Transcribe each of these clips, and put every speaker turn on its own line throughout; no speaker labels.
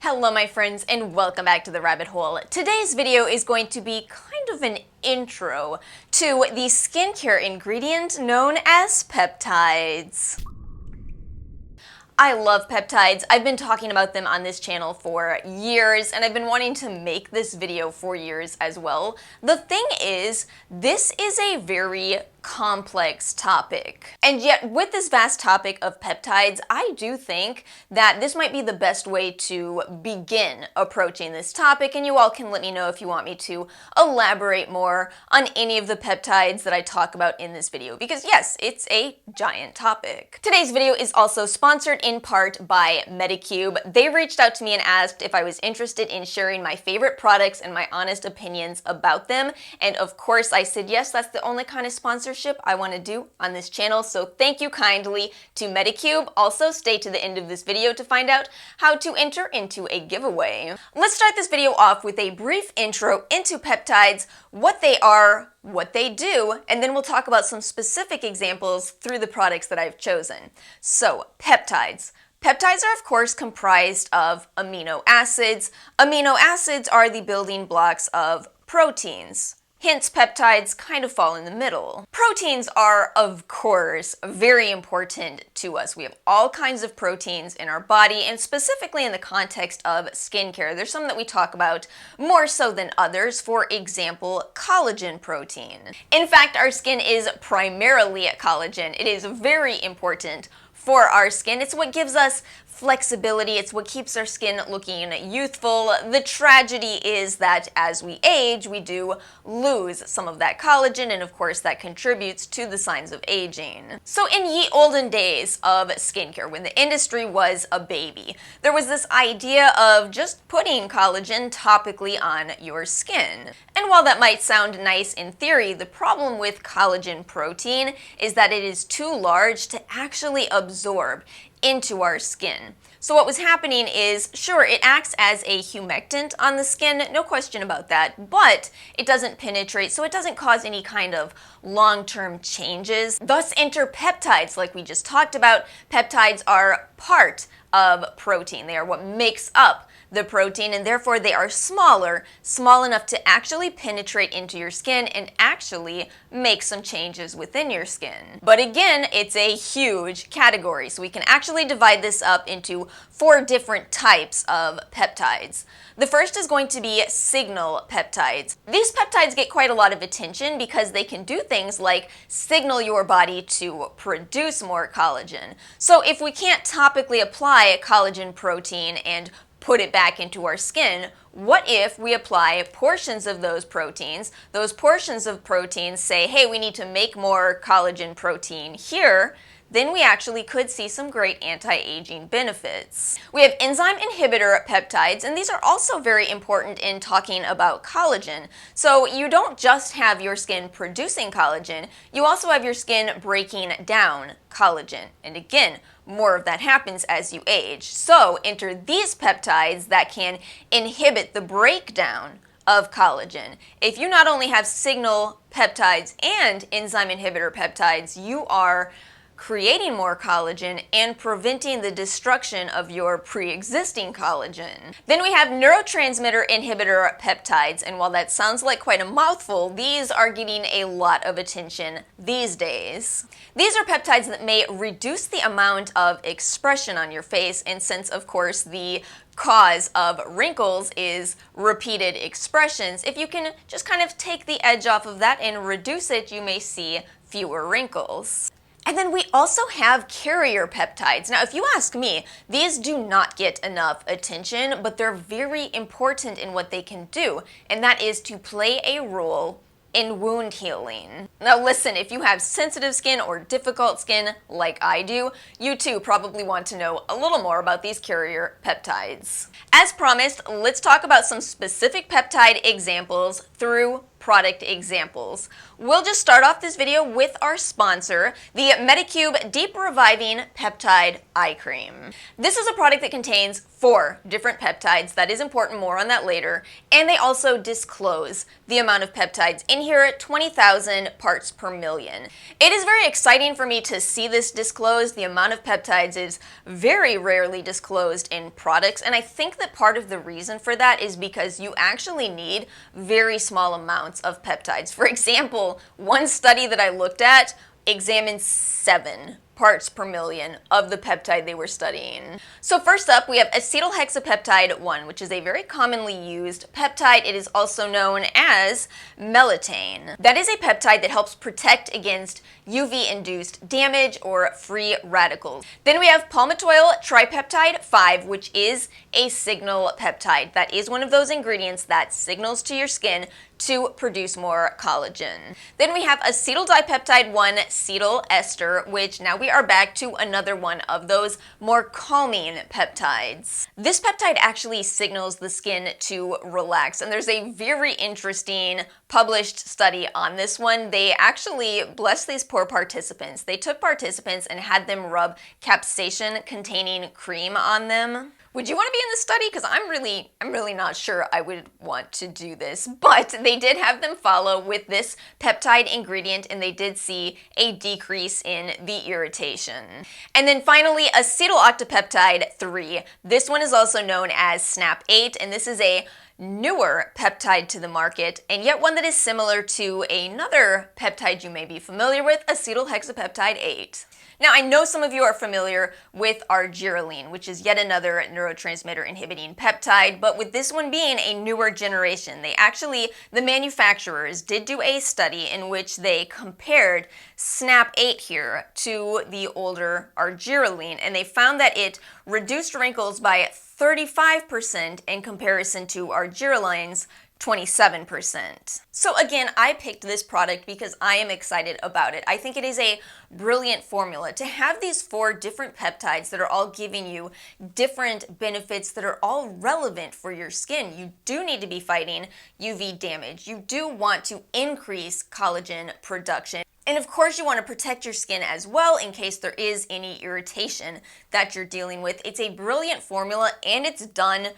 Hello my friends and welcome back to the rabbit hole. Today's video is going to be kind of an intro to the skincare ingredient known as peptides. I love peptides. I've been talking about them on this channel for years, and I've been wanting to make this video for years as well. The thing is, this is a very complex topic. And yet, with this vast topic of peptides, I do think that this might be the best way to begin approaching this topic, and you all can let me know if you want me to elaborate more on any of the peptides that I talk about in this video, because yes, it's a giant topic. Today's video is also sponsored in part by Medicube. They reached out to me and asked if I was interested in sharing my favorite products and my honest opinions about them, and of course I said yes. That's the only kind of sponsorship I want to do on this channel, so thank you kindly to Medicube. Also, stay to the end of this video to find out how to enter into a giveaway. Let's start this video off with a brief intro into peptides, what they are, what they do, and then we'll talk about some specific examples through the products that I've chosen. So, peptides. Peptides are, of course, comprised of amino acids. Amino acids are the building blocks of proteins. Hence, peptides kind of fall in the middle. Proteins are, of course, very important to us. We have all kinds of proteins in our body, and specifically in the context of skincare, there's some that we talk about more so than others. For example, collagen protein. In fact, our skin is primarily collagen. It is very important for our skin. It's what gives us flexibility. It's what keeps our skin looking youthful. The tragedy is that as we age, we do lose some of that collagen, and of course that contributes to the signs of aging. So in ye olden days of skincare, when the industry was a baby, there was this idea of just putting collagen topically on your skin. And while that might sound nice in theory, the problem with collagen protein is that it is too large to actually absorb into our skin. So what was happening is, sure, it acts as a humectant on the skin, no question about that, but it doesn't penetrate, so it doesn't cause any kind of long-term changes. Thus enter peptides, like we just talked about. Peptides are part of protein. They are what makes up the protein, and therefore they are small enough to actually penetrate into your skin and actually make some changes within your skin. But again, it's a huge category, so we can actually divide this up into 4 different types of peptides. The first is going to be signal peptides. These peptides get quite a lot of attention because they can do things like signal your body to produce more collagen. So if we can't topically apply a collagen protein and put it back into our skin, what if we apply portions of those portions of proteins say, hey, we need to make more collagen protein here, then we actually could see some great anti-aging benefits. We have enzyme inhibitor peptides, and these are also very important in talking about collagen. So you don't just have your skin producing collagen, you also have your skin breaking down collagen. And again, more of that happens as you age. So enter these peptides that can inhibit the breakdown of collagen. If you not only have signal peptides and enzyme inhibitor peptides, you are creating more collagen and preventing the destruction of your pre-existing collagen. Then we have neurotransmitter inhibitor peptides, and while that sounds like quite a mouthful, these are getting a lot of attention these days. These are peptides that may reduce the amount of expression on your face, and since of course the cause of wrinkles is repeated expressions, if you can just kind of take the edge off of that and reduce it, you may see fewer wrinkles. And then we also have carrier peptides. Now, if you ask me, these do not get enough attention, but they're very important in what they can do, and that is to play a role in wound healing. Now listen, if you have sensitive skin or difficult skin like I do, you too probably want to know a little more about these carrier peptides. As promised, let's talk about some specific peptide examples through product examples. We'll just start off this video with our sponsor, the Medicube Deep Reviving Peptide Eye Cream. This is a product that contains 4 different peptides. That is important, more on that later. And they also disclose the amount of peptides in here at 20,000 parts per million. It is very exciting for me to see this disclosed. The amount of peptides is very rarely disclosed in products, and I think that part of the reason for that is because you actually need very small amounts of peptides. For example, one study that I looked at examined 7 parts per million of the peptide they were studying. So first up, we have acetohexapeptide 1, which is a very commonly used peptide. It is also known as melitane. That is a peptide that helps protect against UV-induced damage or free radicals. Then we have palmitoyl tripeptide 5, which is a signal peptide. That is one of those ingredients that signals to your skin to produce more collagen. Then we have acetyldipeptide 1 cetyl ester, which now we are back to another one of those more calming peptides. This peptide actually signals the skin to relax, and there's a very interesting published study on this one. They actually blessed these poor participants. They took participants and had them rub capsaicin containing cream on them. Would you want to be in this study? Because I'm really not sure I would want to do this, but they did have them follow with this peptide ingredient, and they did see a decrease in the irritation. And then finally, acetyloctapeptide 3. This one is also known as SNAP8, and this is a newer peptide to the market, and yet one that is similar to another peptide you may be familiar with, acetohexapeptide 8. Now, I know some of you are familiar with argireline, which is yet another neurotransmitter inhibiting peptide, but with this one being a newer generation, the manufacturers did do a study in which they compared SNAP8 here to the older argireline, and they found that it reduced wrinkles by 35% in comparison to argireline's 27%. So again, I picked this product because I am excited about it. I think it is a brilliant formula to have these 4 different peptides that are all giving you different benefits that are all relevant for your skin. You do need to be fighting UV damage. You do want to increase collagen production. And of course, you want to protect your skin as well in case there is any irritation that you're dealing with. It's a brilliant formula, and it's done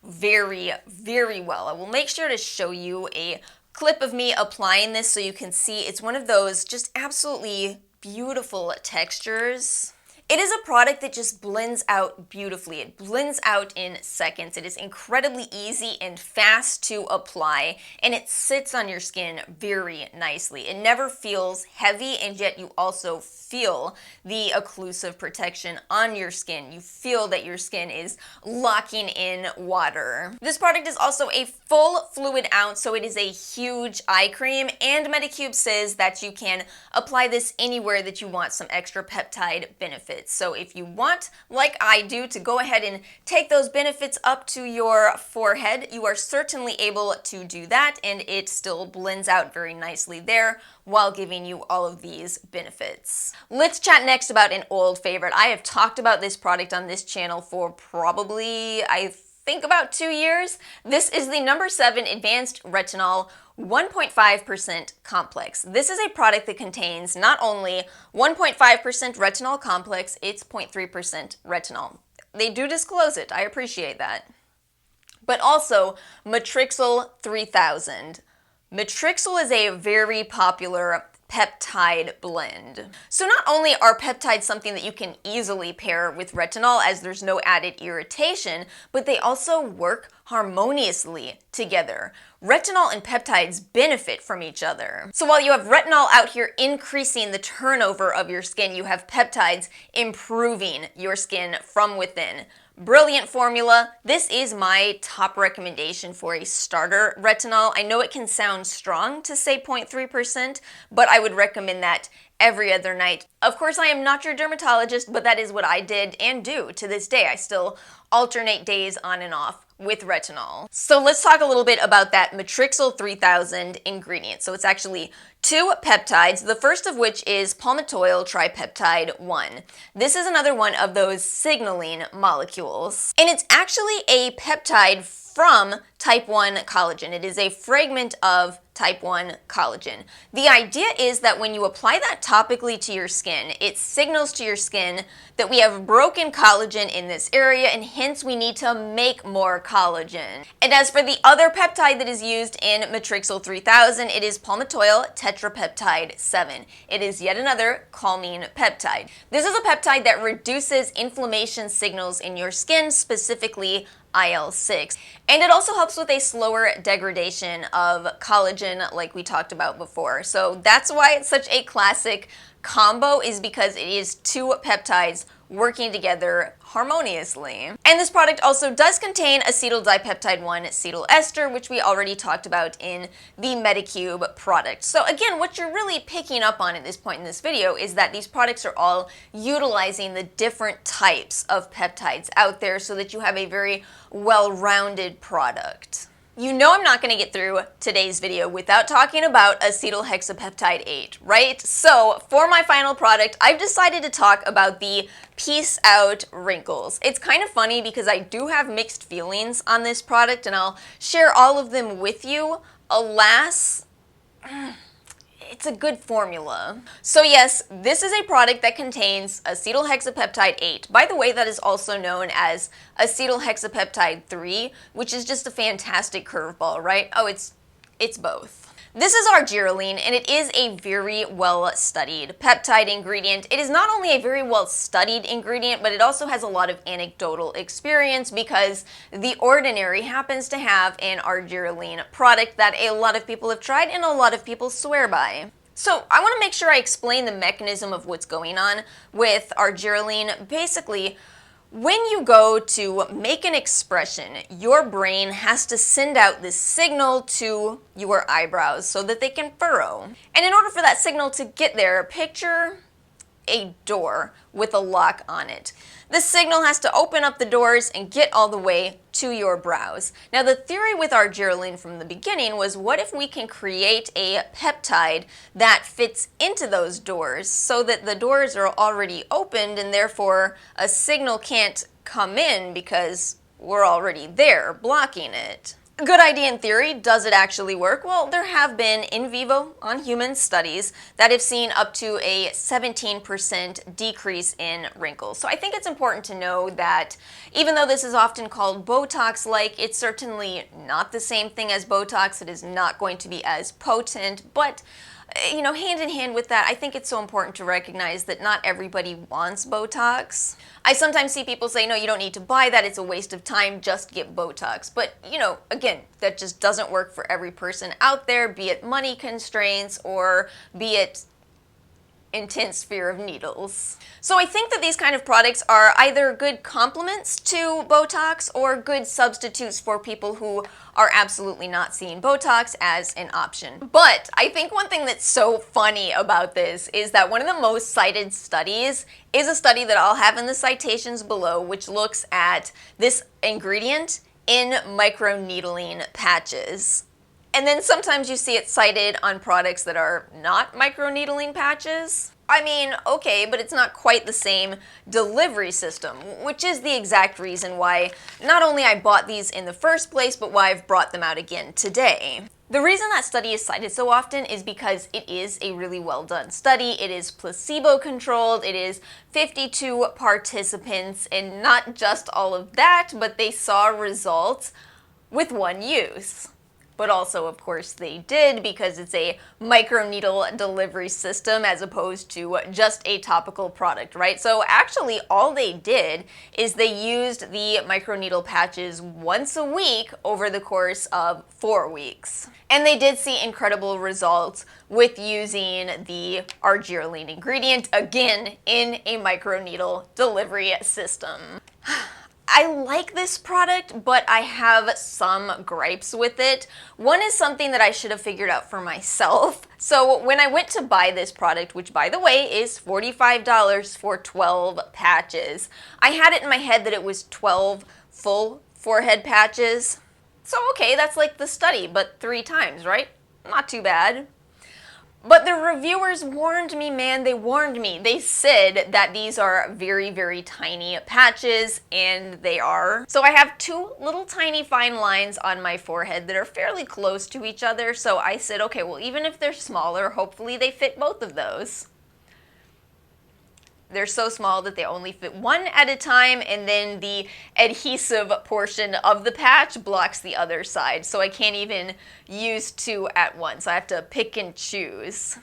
very, very well. I will make sure to show you a clip of me applying this so you can see it's one of those just absolutely beautiful textures. It is a product that just blends out beautifully. It blends out in seconds. It is incredibly easy and fast to apply, and it sits on your skin very nicely. It never feels heavy, and yet you also feel the occlusive protection on your skin. You feel that your skin is locking in water. This product is also a full fluid ounce, so it is a huge eye cream, and Medicube says that you can apply this anywhere that you want some extra peptide benefits. So if you want, like I do, to go ahead and take those benefits up to your forehead, you are certainly able to do that, and it still blends out very nicely there while giving you all of these benefits. Let's chat next about an old favorite. I have talked about this product on this channel for probably, I think, about 2 years. This is the number 7 Advanced Retinol 1.5% complex. This is a product that contains not only 1.5% retinol complex, it's 0.3% retinol. They do disclose it, I appreciate that. But also Matrixyl 3000. Matrixyl is a very popular peptide blend. So not only are peptides something that you can easily pair with retinol as there's no added irritation, but they also work harmoniously together. Retinol and peptides benefit from each other. So while you have retinol out here increasing the turnover of your skin, you have peptides improving your skin from within. Brilliant formula. This is my top recommendation for a starter retinol. I know it can sound strong to say 0.3%, but I would recommend that every other night. Of course, I am not your dermatologist, but that is what I did and do to this day. I still alternate days on and off with retinol. So let's talk a little bit about that Matrixyl 3000 ingredient. So it's actually 2 peptides, the first of which is palmitoyl tripeptide 1. This is another one of those signaling molecules. And it's actually a peptide from type 1 collagen. It is a fragment of type 1 collagen. The idea is that when you apply that topically to your skin, it signals to your skin that we have broken collagen in this area and hence we need to make more collagen. And as for the other peptide that is used in Matrixyl 3000, it is palmitoyl tetrapeptide 7. It is yet another calming peptide. This is a peptide that reduces inflammation signals in your skin, specifically IL-6. And it also helps with a slower degradation of collagen like we talked about before. So that's why it's such a classic combo, is because it is two peptides working together harmoniously. And this product also does contain acetyl dipeptide 1 acetyl ester, which we already talked about in the Medicube product. So again, what you're really picking up on at this point in this video is that these products are all utilizing the different types of peptides out there so that you have a very well-rounded product. You know I'm not going to get through today's video without talking about acetyl hexapeptide 8, right? So for my final product, I've decided to talk about the Out Wrinkles. It's kind of funny because I do have mixed feelings on this product and I'll share all of them with you. Alas, it's a good formula. So yes, this is a product that contains acetyl hexapeptide 8. By the way, that is also known as acetyl hexapeptide 3, which is just a fantastic curveball, right? Oh, it's both. This is argireline, and it is a very well-studied peptide ingredient. It is not only a very well-studied ingredient, but it also has a lot of anecdotal experience because The Ordinary happens to have an argireline product that a lot of people have tried and a lot of people swear by. So I want to make sure I explain the mechanism of what's going on with argireline. Basically, when you go to make an expression, your brain has to send out this signal to your eyebrows so that they can furrow. And in order for that signal to get there, picture a door with a lock on it. The signal has to open up the doors and get all the way to your brows. Now the theory with argireline from the beginning was, what if we can create a peptide that fits into those doors so that the doors are already opened and therefore a signal can't come in because we're already there blocking it. A good idea in theory. Does it actually work? Well, there have been in vivo on human studies that have seen up to a 17% decrease in wrinkles. So I think it's important to know that even though this is often called Botox-like, it's certainly not the same thing as Botox. It is not going to be as potent, but you know, hand in hand with that, I think it's so important to recognize that not everybody wants Botox. I sometimes see people say, no, you don't need to buy that, it's a waste of time, just get Botox. But, you know, again, that just doesn't work for every person out there, be it money constraints or be it intense fear of needles. So I think that these kind of products are either good complements to Botox or good substitutes for people who are absolutely not seeing Botox as an option. But I think one thing that's so funny about this is that one of the most cited studies is a study that I'll have in the citations below, which looks at this ingredient in microneedling patches. And then sometimes you see it cited on products that are not microneedling patches. I mean, okay, but it's not quite the same delivery system, which is the exact reason why not only I bought these in the first place, but why I've brought them out again today. The reason that study is cited so often is because it is a really well done study. It is placebo controlled, it is 52 participants, and not just all of that, but they saw results with one use. But also, of course, they did because it's a microneedle delivery system as opposed to just a topical product, right? So actually, all they did is they used the microneedle patches once a week over the course of 4 weeks. And they did see incredible results with using the argireline ingredient, again, in a microneedle delivery system. I like this product, but I have some gripes with it. One is something that I should have figured out for myself. So when I went to buy this product, which by the way is $45 for 12 patches, I had it in my head that it was 12 full forehead patches. So okay, that's like the study, but 3 times, right? Not too bad. But the reviewers warned me, man, they warned me. They said that these are very, very tiny patches, and they are. So I have two little tiny fine lines on my forehead that are fairly close to each other, so I said, okay, well, even if they're smaller, hopefully they fit both of those. They're so small that they only fit one at a time, and then the adhesive portion of the patch blocks the other side, so I can't even use two at once. I have to pick and choose.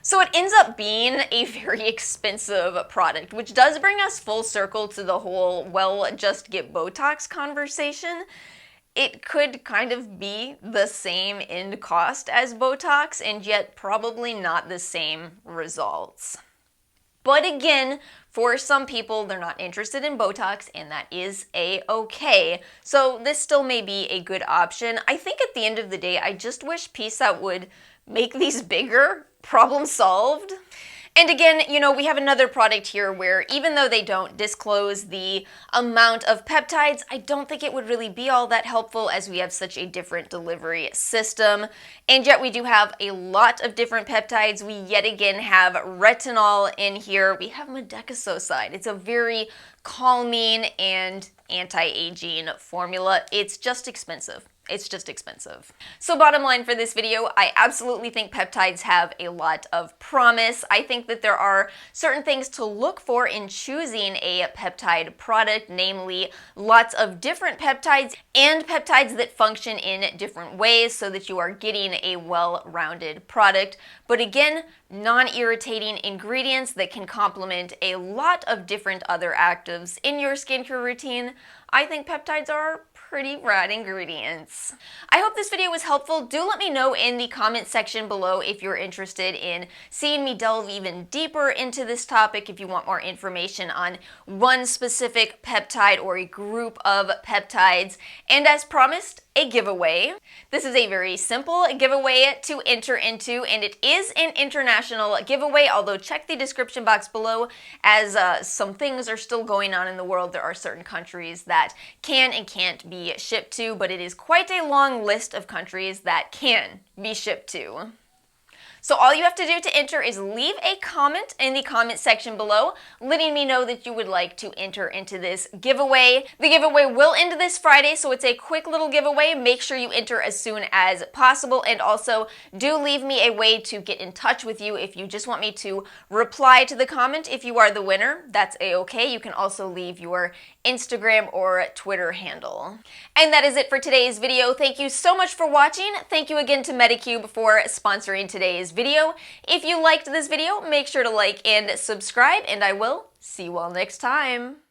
So it ends up being a very expensive product, which does bring us full circle to the whole, well, just get Botox conversation. It could kind of be the same end cost as Botox, and yet probably not the same results. But again, for some people, they're not interested in Botox, and that is a-okay. So this still may be a good option. I think at the end of the day, I just wish PSAT would make these bigger. Problem solved. And again, you know, we have another product here where even though they don't disclose the amount of peptides, I don't think it would really be all that helpful as we have such a different delivery system. And yet we do have a lot of different peptides. We yet again have retinol in here. We have medecasoside. It's a very calming and anti-aging formula. It's just expensive. It's just expensive. So bottom line for this video, I absolutely think peptides have a lot of promise. I think that there are certain things to look for in choosing a peptide product, namely lots of different peptides and peptides that function in different ways so that you are getting a well-rounded product. But again, non-irritating ingredients that can complement a lot of different other actives in your skincare routine. I think peptides are pretty rad ingredients. I hope this video was helpful. Do let me know in the comment section below if you're interested in seeing me delve even deeper into this topic, if you want more information on one specific peptide or a group of peptides. And as promised, a giveaway. This is a very simple giveaway to enter into, and it is an international giveaway, although check the description box below as some things are still going on in the world. There are certain countries that can and can't be shipped to, but it is quite a long list of countries that can be shipped to. So all you have to do to enter is leave a comment in the comment section below, letting me know that you would like to enter into this giveaway. The giveaway will end this Friday, so it's a quick little giveaway. Make sure you enter as soon as possible, and also do leave me a way to get in touch with you if you just want me to reply to the comment. If you are the winner, that's a-okay. You can also leave your Instagram or Twitter handle. And that is it for today's video. Thank you so much for watching. Thank you again to Medicube for sponsoring today's video. If you liked this video, make sure to like and subscribe, and I will see you all next time.